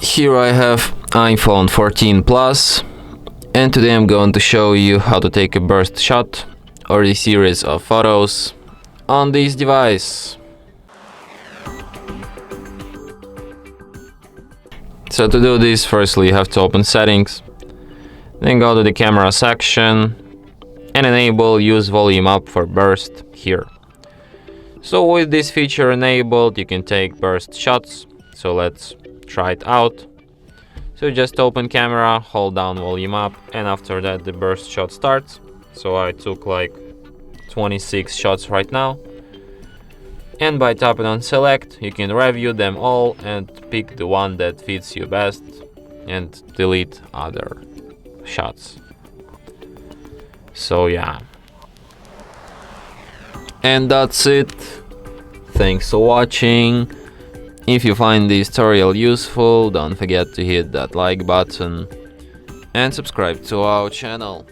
Here I have iPhone 14 Plus, and today I'm going to show you how to take a burst shot or a series of photos on this device. So to do this, firstly you have to open settings, then go to the camera section and enable use volume up for burst here. So with this feature enabled, you can take burst shots. So let's try it out. So just open camera, hold down volume up, and after that the burst shot starts. So I took like 26 shots right now. And by tapping on select, you can review them all and pick the one that fits you best and delete other shots. So yeah. And that's it. Thanks for watching. If you find this tutorial useful, don't forget to hit that like button and subscribe to our channel.